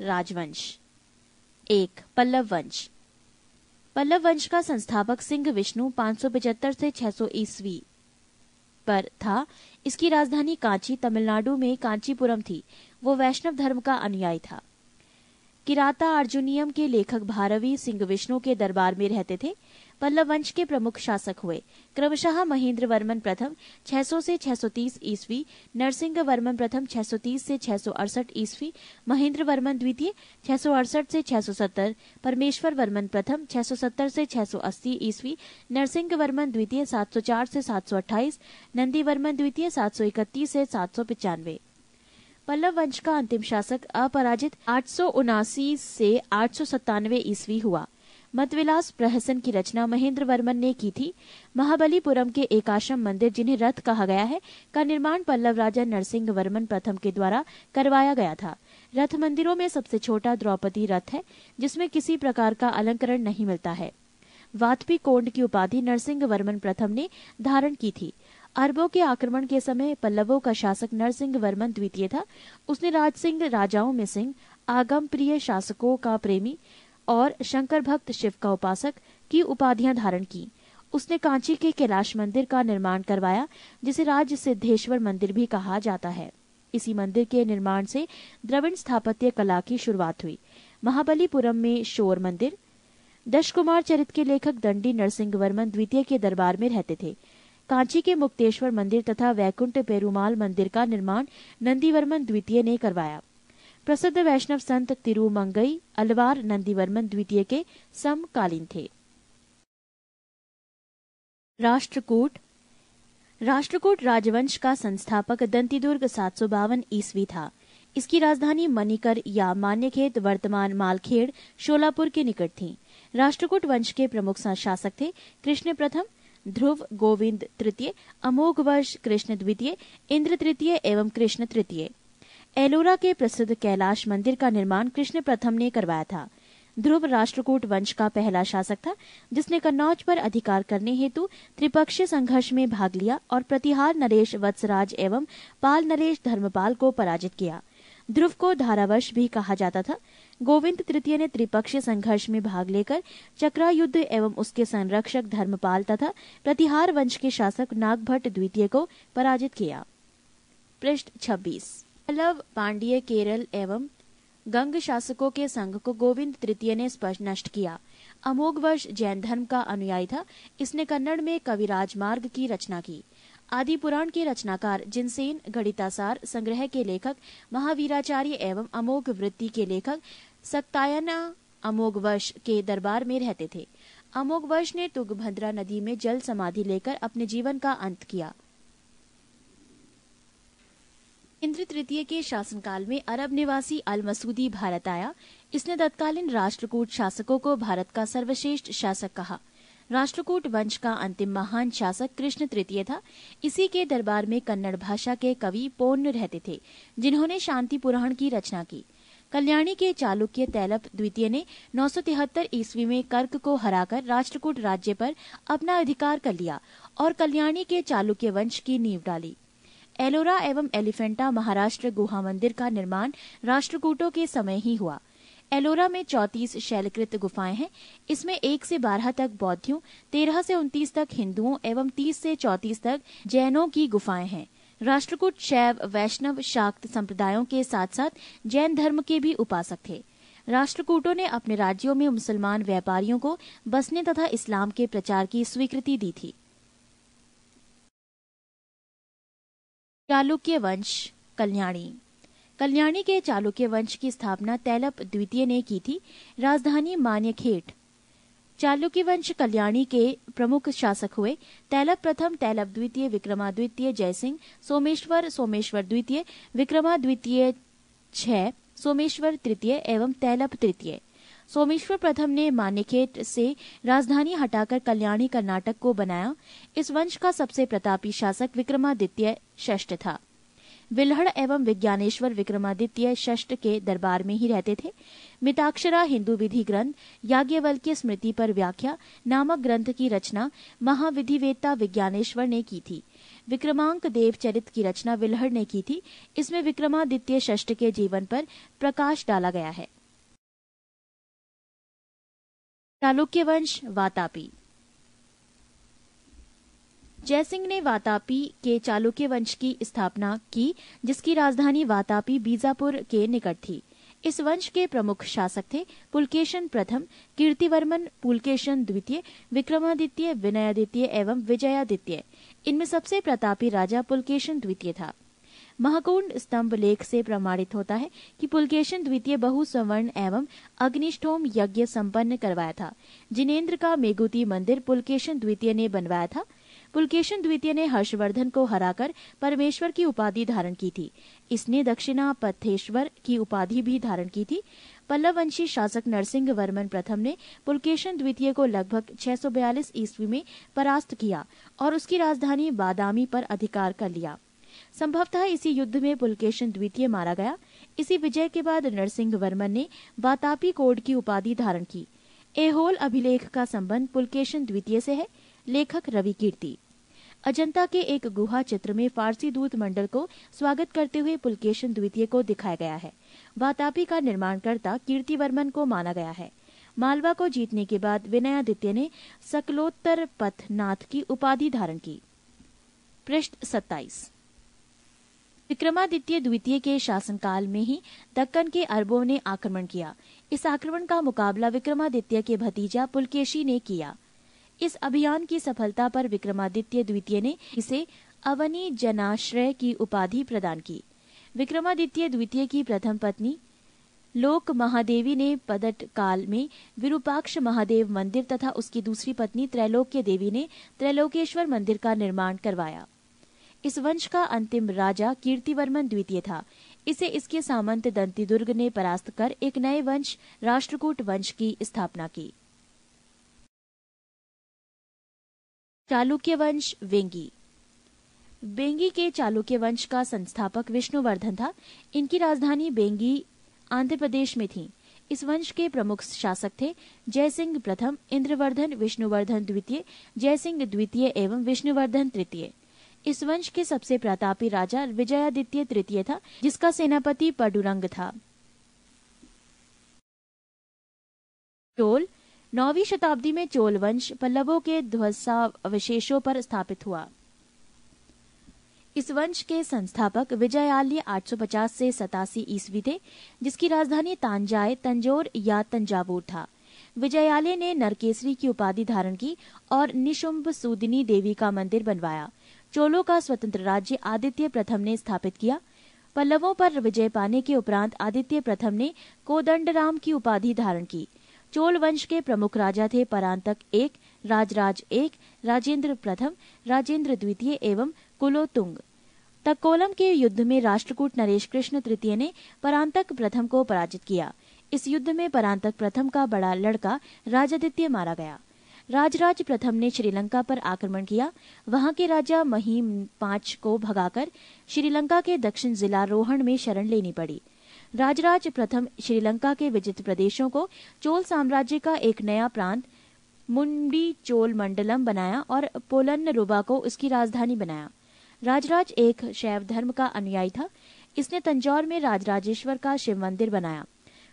राजवंश। 1. पल्लव वंश। पल्लव वंश का संस्थापक सिंह विष्णु 575 से 600 ईस्वी पर था। इसकी राजधानी कांची तमिलनाडु में कांचीपुरम थी। वो वैष्णव धर्म का अनुयायी था। किराता अर्जुनियम के लेखक भारवी सिंह विष्णु के दरबार में रहते थे। पल्लव वंश के प्रमुख शासक हुए क्रमशः महेंद्र वर्मन प्रथम 600 से 630 ईस्वी, नरसिंह वर्मन प्रथम 630 से 668 ईस्वी, महेंद्र वर्मन द्वितीय 668 से 670, परमेश्वर वर्मन प्रथम 670 से 680 ईस्वी, नरसिंह वर्मन द्वितीय 704 से 728, नंदी वर्मन द्वितीय 731 से 795। पल्लव वंश का अंतिम शासक अपराजित 879 से 897 ईस्वी हुआ। मतविलास प्रहसन की रचना महेंद्र वर्मन ने की थी। महाबलीपुरम के एकाश्रम मंदिर, जिन्हें रथ कहा गया है, का निर्माण पल्लव राजा नरसिंह वर्मन प्रथम के द्वारा करवाया गया था। रथ मंदिरों में सबसे छोटा द्रौपदी रथ है, जिसमें किसी प्रकार का अलंकरण नहीं मिलता है। वातपी कोंड की उपाधि नरसिंह वर्मन प्रथम ने धारण की थी। अरबों के आक्रमण के समय पल्लवों का शासक नरसिंह वर्मन द्वितीय था। उसने राजसिंह राजाओं में सिंह, आगम प्रिय शासकों का प्रेमी और शंकर भक्त शिव का उपासक की उपाधियां धारण की। उसने कांची के कैलाश मंदिर का निर्माण करवाया, जिसे राज सिद्धेश्वर मंदिर भी कहा जाता है। इसी मंदिर के निर्माण से द्रविड़ स्थापत्य कला की शुरुआत हुई। महाबलीपुरम में शोर मंदिर। दशकुमार चरित के लेखक दंडी नरसिंह वर्मन द्वितीय के दरबार में रहते थे। कांची के मुक्तेश्वर मंदिर तथा वैकुंठ पेरुमाल मंदिर का निर्माण नंदीवर्मन द्वितीय ने करवाया। प्रसिद्ध वैष्णव संत तिरुमंगई अलवार नंदीवर्मन द्वितीय के समकालीन थे। राष्ट्रकूट। राष्ट्रकूट राजवंश का संस्थापक दंतीदुर्ग 752 ईस्वी था। इसकी राजधानी मणिकर या मान्यखेत वर्तमान मालखेड़ शोलापुर के निकट थी। राष्ट्रकूट वंश के प्रमुख शासक थे कृष्ण प्रथम, ध्रुव गोविंद तृतीय, अमोघ वर्ष कृष्ण द्वितीय, इंद्र तृतीय एवं कृष्ण तृतीय। एलोरा के प्रसिद्ध कैलाश मंदिर का निर्माण कृष्ण प्रथम ने करवाया था। ध्रुव राष्ट्रकूट वंश का पहला शासक था, जिसने कन्नौज पर अधिकार करने हेतु त्रिपक्षीय संघर्ष में भाग लिया और प्रतिहार नरेश वत्सराज एवं पाल नरेश धर्मपाल को पराजित किया। ध्रुव को धारावश भी कहा जाता था। गोविंद तृतीय ने त्रिपक्षीय संघर्ष में भाग लेकर चक्रायुद्ध एवं उसके संरक्षक धर्मपाल तथा प्रतिहार वंश के शासक नागभट्ट द्वितीय को पराजित किया। पृष्ठ 26। पल्लव, पांड्य, केरल एवं गंग शासकों के संघ को गोविंद तृतीय ने स्पष्ट नष्ट किया। अमोघ वर्ष जैन धर्म का अनुयायी था। इसने कन्नड़ में कविराज मार्ग की रचना की। आदि पुराण के रचनाकार जिनसेन, गणितासार संग्रह के लेखक महावीराचार्य एवं अमोघ वृत्ति के लेखक सक्तायना अमोघ वर्ष के दरबार में रहते थे। अमोघ वर्ष ने तुंगभद्रा नदी में जल समाधि लेकर अपने जीवन का अंत किया। इंद्र तृतीय के शासनकाल में अरब निवासी अल मसूदी भारत आया। इसने तत्कालीन राष्ट्रकूट शासकों को भारत का सर्वश्रेष्ठ शासक कहा। राष्ट्रकूट वंश का अंतिम महान शासक कृष्ण तृतीय था। इसी के दरबार में कन्नड़ भाषा के कवि पोन्न रहते थे, जिन्होंने शांति पुराण की रचना की। कल्याणी के चालुक्य तैलप द्वितीय ने 973 ईस्वी में कर्क को हराकर राष्ट्रकूट राज्य पर अपना अधिकार कर लिया और कल्याणी के चालुक्य वंश की नींव डाली। एलोरा एवं एलिफेंटा महाराष्ट्र गुहा मंदिर का निर्माण राष्ट्रकूटों के समय ही हुआ। एलोरा में 34 शैलकृत गुफाएं हैं। इसमें 1 से 12 तक बौद्धों, 13 से 29 तक हिंदुओं एवं 30 से 34 तक जैनों की गुफाएं हैं। राष्ट्रकूट शैव, वैष्णव, शाक्त संप्रदायों के साथ साथ जैन धर्म के भी उपासक थे। राष्ट्रकूटों ने अपने राज्यों में मुसलमान व्यापारियों को बसने तथा इस्लाम के प्रचार की स्वीकृति दी थी। चालुक्य वंश। कल्याणी। कल्याणी के चालुक्य वंश की स्थापना तैलप द्वितीय ने की थी। राजधानी मान्यखेट। चालुक्य वंश कल्याणी के प्रमुख शासक हुए तैलप प्रथम, तैलप द्वितीय, विक्रमाद्वितीय, जयसिंह, सोमेश्वर, सोमेश्वर द्वितीय, विक्रमाद्वितीय 6, सोमेश्वर तृतीय एवं तैलप तृतीय। सोमेश्वर प्रथम ने मान्यखेट से राजधानी हटाकर कल्याणी कर्नाटक को बनाया। इस वंश का सबसे प्रतापी शासक विक्रमादित्य षष्ठ था। विल्हड़ एवं विज्ञानेश्वर विक्रमादित्य षष्ठ के दरबार में ही रहते थे। मिताक्षरा हिंदू विधि ग्रंथ याज्ञवल्क्य स्मृति पर व्याख्या नामक ग्रंथ की रचना महाविधिवेत्ता विज्ञानेश्वर ने की थी। विक्रमांक देव चरित की रचना विल्हड़ ने की थी। इसमें विक्रमादित्य षष्ठ के जीवन पर प्रकाश डाला गया है। चालुक्य वंश वातापी। जयसिंह ने वातापी के चालुक्य वंश की स्थापना की, जिसकी राजधानी वातापी बीजापुर के निकट थी। इस वंश के प्रमुख शासक थे पुलकेशन प्रथम, कीर्तिवर्मन, पुलकेशन द्वितीय, विक्रमादित्य, विनयादित्य एवं विजयादित्य। इनमें सबसे प्रतापी राजा पुलकेशन द्वितीय था। महाकुंड स्तंभ लेख से प्रमाणित होता है कि पुलकेशन द्वितीय बहु सवर्ण एवं अग्निष्ठोम यज्ञ संपन्न करवाया था। जिनेन्द्र का मेघुती मंदिर पुलकेशन द्वितीय ने बनवाया था। पुलकेशन द्वितीय ने हर्षवर्धन को हराकर परमेश्वर की उपाधि धारण की थी। इसने दक्षिणापथेश्वर की उपाधि भी धारण की थी। पल्लव वंशी शासक नरसिंह वर्मन प्रथम ने पुलकेशन द्वितीय को लगभग 642 ईस्वी में परास्त किया और उसकी राजधानी बादामी पर अधिकार कर लिया। संभवतः इसी युद्ध में पुलकेशन द्वितीय मारा गया। इसी विजय के बाद नरसिंह वर्मन ने वातापी कोड की उपाधि धारण की। ऐहोल अभिलेख का संबंध पुलकेशन द्वितीय से है। लेखक रवि कीर्ति। अजंता के एक गुहा चित्र में फारसी दूत मंडल को स्वागत करते हुए पुलकेशन द्वितीय को दिखाया गया है। वातापी का निर्माणकर्ता कीर्तिवर्मन को माना गया है। मालवा को जीतने के बाद विनयादित्य ने सकलोत्तर पथनाथ की उपाधि धारण की। पृष्ठ 27। विक्रमादित्य द्वितीय के शासनकाल में ही दक्कन के अरबों ने आक्रमण किया। इस आक्रमण का मुकाबला विक्रमादित्य के भतीजा पुलकेशी ने किया। इस अभियान की सफलता पर विक्रमादित्य द्वितीय ने इसे अवनी जनाश्रय की उपाधि प्रदान की। विक्रमादित्य द्वितीय की प्रथम पत्नी लोक महादेवी ने पदट काल में विरूपाक्ष महादेव मंदिर तथा उसकी दूसरी पत्नी त्रैलोक्य देवी ने त्रैलोकेश्वर मंदिर का निर्माण करवाया। इस वंश का अंतिम राजा कीर्तिवर्मन द्वितीय था। इसे इसके सामंत दंतिदुर्ग ने परास्त कर एक नए वंश राष्ट्रकूट वंश की स्थापना की। चालुक्य वंश वेंगी। बेंगी के चालुक्य वंश का संस्थापक विष्णुवर्धन था। इनकी राजधानी बेंगी आंध्र प्रदेश में थी। इस वंश के प्रमुख शासक थे जयसिंह प्रथम, इंद्रवर्धन, विष्णुवर्धन द्वितीय, जयसिंह द्वितीय एवं विष्णुवर्धन तृतीय। इस वंश के सबसे प्रतापी राजा विजयादित्य तृतीय था, जिसका सेनापति पडुरंग था। चोल। 9वीं शताब्दी में चोल वंश पल्लवों के ध्वंसावशेषों पर स्थापित हुआ। इस वंश के संस्थापक विजयालय 850 से 87 ईस्वी थे, जिसकी राजधानी तांजाय, तंजौर या तंजावुर था। विजयालय ने नरकेसरी की उपाधि धारण की और निशुंभ सूदिनी देवी का मंदिर बनवाया। चोलों का स्वतंत्र राज्य आदित्य प्रथम ने स्थापित किया। पल्लवों पर विजय पाने के उपरांत आदित्य प्रथम ने कोदंडराम की उपाधि धारण की। चोल वंश के प्रमुख राजा थे परांतक एक, राजराज एक, राजेंद्र प्रथम, राजेंद्र द्वितीय एवं कुलोतुंग। तक्कोलम के युद्ध में राष्ट्रकूट नरेश कृष्ण तृतीय ने परांतक प्रथम को पराजित किया। इस युद्ध में परांतक प्रथम का बड़ा लड़का राजादित्य मारा गया। राजराज प्रथम ने श्रीलंका पर आक्रमण किया। वहां के राजा महीम पांच को भगाकर श्रीलंका के दक्षिण जिला रोहण में शरण लेनी पड़ी। राजराज प्रथम श्रीलंका के विजित प्रदेशों को चोल साम्राज्य का एक नया प्रांत मुंडी चोल मंडलम बनाया और पोलन्नरुवा को उसकी राजधानी बनाया। राजराज एक शैव धर्म का अनुयायी था। इसने तंजौर में राजराजेश्वर का शिव मंदिर बनाया।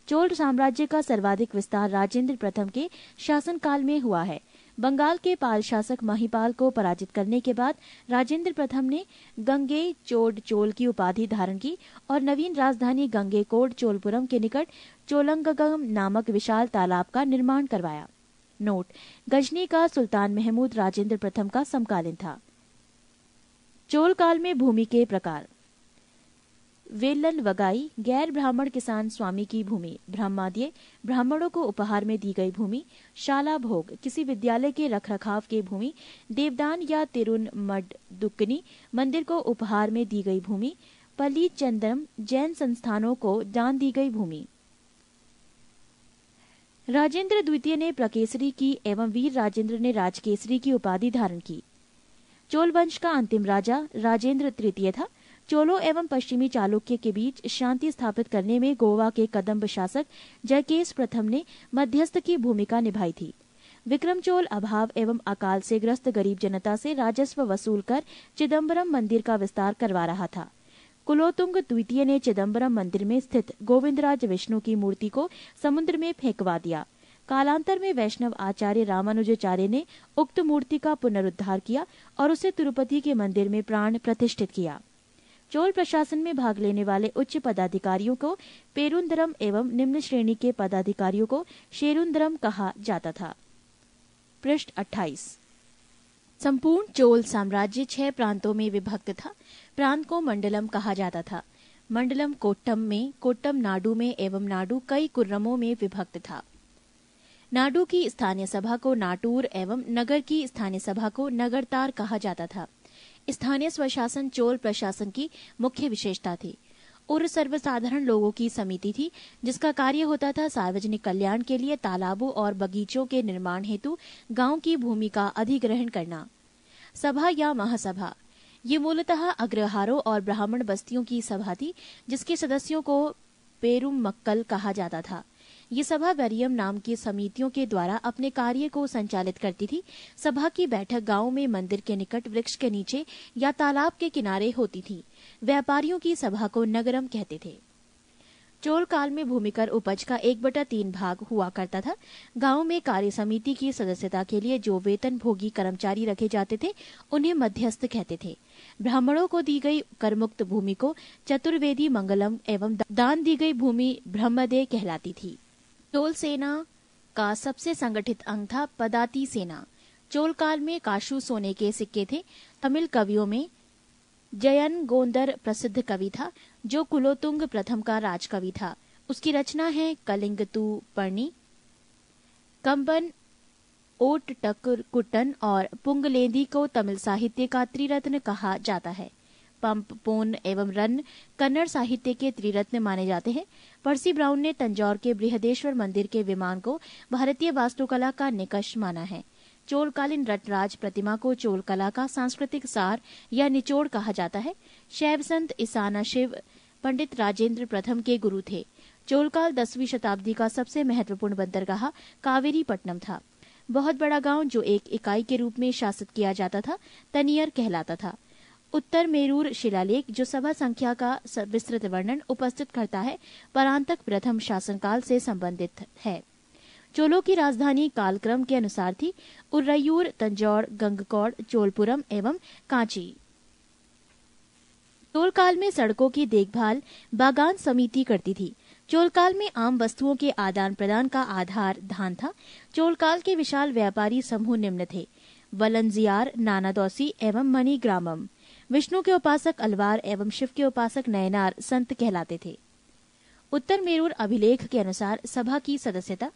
चोल साम्राज्य का सर्वाधिक विस्तार राजेंद्र प्रथम के शासनकाल में हुआ है। बंगाल के पाल शासक महिपाल को पराजित करने के बाद राजेंद्र प्रथम ने गंगे चोड चोल की उपाधि धारण की और नवीन राजधानी गंगेकोड चोलपुरम के निकट चोलंगगम नामक विशाल तालाब का निर्माण करवाया। नोट: गजनी का सुल्तान महमूद राजेंद्र प्रथम का समकालीन था। चोल काल में भूमि के प्रकार: वेल्लन वगाई, गैर ब्राह्मण किसान स्वामी की भूमि। ब्रह्माद्य, ब्राह्मणों को उपहार में दी गई भूमि। शाला भोग, किसी विद्यालय के रखरखाव की भूमि। देवदान या तिरुनमडदुक्कनी, मंदिर को उपहार में दी गई भूमि। पली चंद्रम, जैन संस्थानों को दान दी गई भूमि। राजेंद्र द्वितीय ने प्रकेसरी की एवं वीर राजेंद्र ने राजकेसरी की उपाधि धारण की। चोल वंश का अंतिम राजा राजेंद्र तृतीय था। चोलों एवं पश्चिमी चालुक्य के बीच शांति स्थापित करने में गोवा के कदम्ब शासक जयकेस प्रथम ने मध्यस्थ की भूमिका निभाई थी। विक्रमचोल अभाव एवं अकाल से ग्रस्त गरीब जनता से राजस्व वसूल कर चिदम्बरम मंदिर का विस्तार करवा रहा था। कुलोतुंग द्वितीय ने चिदम्बरम मंदिर में स्थित गोविंदराज विष्णु की मूर्ति को समुद्र में फेंकवा दिया। कालांतर में वैष्णव आचार्य रामानुजाचार्य ने उक्त मूर्ति का पुनरुद्धार किया और उसे तिरुपति के मंदिर में प्राण प्रतिष्ठित किया। चोल प्रशासन में भाग लेने वाले उच्च पदाधिकारियों को पेरुंदरम एवं निम्न श्रेणी के पदाधिकारियों को शेरुंदरम कहा जाता था। पृष्ठ 28। संपूर्ण चोल साम्राज्य 6 प्रांतों में विभक्त था। प्रांत को मंडलम कहा जाता था। मंडलम कोट्टम में, कोट्टम नाडु में एवं नाडु कई कुर्रमों में विभक्त था। नाडु की स्थानीय सभा को नाटूर एवं नगर की स्थानीय सभा को नगरतार कहा जाता था। स्थानीय स्वशासन चोल प्रशासन की मुख्य विशेषता थी। उर सर्वसाधारण लोगों की समिति थी जिसका कार्य होता था सार्वजनिक कल्याण के लिए तालाबों और बगीचों के निर्माण हेतु गांव की भूमि का अधिग्रहण करना। सभा या महासभा ये मूलतः अग्रहारों और ब्राह्मण बस्तियों की सभा थी जिसके सदस्यों को पेरुमक्कल कहा जाता था। ये सभा वरियम नाम की समितियों के द्वारा अपने कार्य को संचालित करती थी। सभा की बैठक गांव में मंदिर के निकट वृक्ष के नीचे या तालाब के किनारे होती थी। व्यापारियों की सभा को नगरम कहते थे। चोल काल में भूमिकर उपज का 1/3 भाग हुआ करता था। गांव में कार्य समिति की सदस्यता के लिए जो वेतन भोगी कर्मचारी रखे जाते थे उन्हें मध्यस्थ कहते थे। ब्राह्मणों को दी गई करमुक्त भूमि को चतुर्वेदी मंगलम एवं दान दी गई भूमि ब्रह्मदेय कहलाती थी। चोल सेना का सबसे संगठित अंग था पदाती सेना। चोल काल में काशू सोने के सिक्के थे। तमिल कवियों में जयन गोंदर प्रसिद्ध कवि था जो कुलोतुंग प्रथम का राजकवि था। उसकी रचना है कलिंगतु पर्णी, कंबन, ओट टकुटन और पुंगलेंदी को तमिल साहित्य का त्रिरत्न कहा जाता है। पंप, पोन एवं रन कन्नड़ साहित्य के त्रिरत्न माने जाते हैं। पर्सी ब्राउन ने तंजौर के बृहदेश्वर मंदिर के विमान को भारतीय वास्तुकला का निकष माना है। चोलकालीन रटराज प्रतिमा को चोल कला का सांस्कृतिक सार या निचोड़ कहा जाता है। शैव संत ईसाना शिव पंडित राजेंद्र प्रथम के गुरु थे। चोलकाल 10वीं शताब्दी का सबसे महत्वपूर्ण बंदरगाह कावेरीपट्टनम था। बहुत बड़ा गांव जो एक इकाई के रूप में शासित किया जाता था तनियर कहलाता था। उत्तर मेरूर शिलालेख जो सभा संख्या का विस्तृत वर्णन उपस्थित करता है परांतक प्रथम शासनकाल से संबंधित है। चोलों की राजधानी कालक्रम के अनुसार थी उर्रयूर, तंजौर, गंगकौड़, चोलपुरम एवं कांची। चोलकाल में सड़कों की देखभाल बागान समिति करती थी। चोलकाल में आम वस्तुओं के आदान प्रदान का आधार धान था। चोलकाल के विशाल व्यापारी समूह निम्न थे: वलंजियार, नानादौसी एवं मणिग्रामम। विष्णु के उपासक अलवार एवं शिव के उपासक नयनार संत कहलाते थे। उत्तर मेरूर अभिलेख के अनुसार सभा की सदस्यता: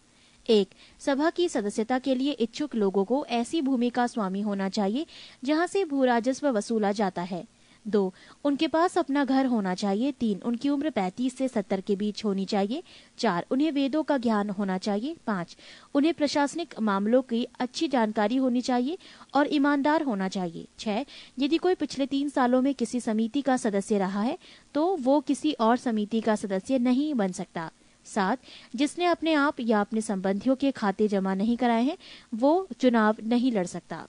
1. सभा की सदस्यता के लिए इच्छुक लोगों को ऐसी भूमि का स्वामी होना चाहिए जहां से भूराजस्व वसूला जाता है। 2. उनके पास अपना घर होना चाहिए। 3. उनकी उम्र 35 से 70 के बीच होनी चाहिए। 4. उन्हें वेदों का ज्ञान होना चाहिए। 5. उन्हें प्रशासनिक मामलों की अच्छी जानकारी होनी चाहिए और ईमानदार होना चाहिए। 6. यदि कोई पिछले 3 सालों में किसी समिति का सदस्य रहा है तो वो किसी और समिति का सदस्य नहीं बन सकता। 7. जिसने अपने आप या अपने संबंधियों के खाते जमा नहीं कराए हैं वो चुनाव नहीं लड़ सकता।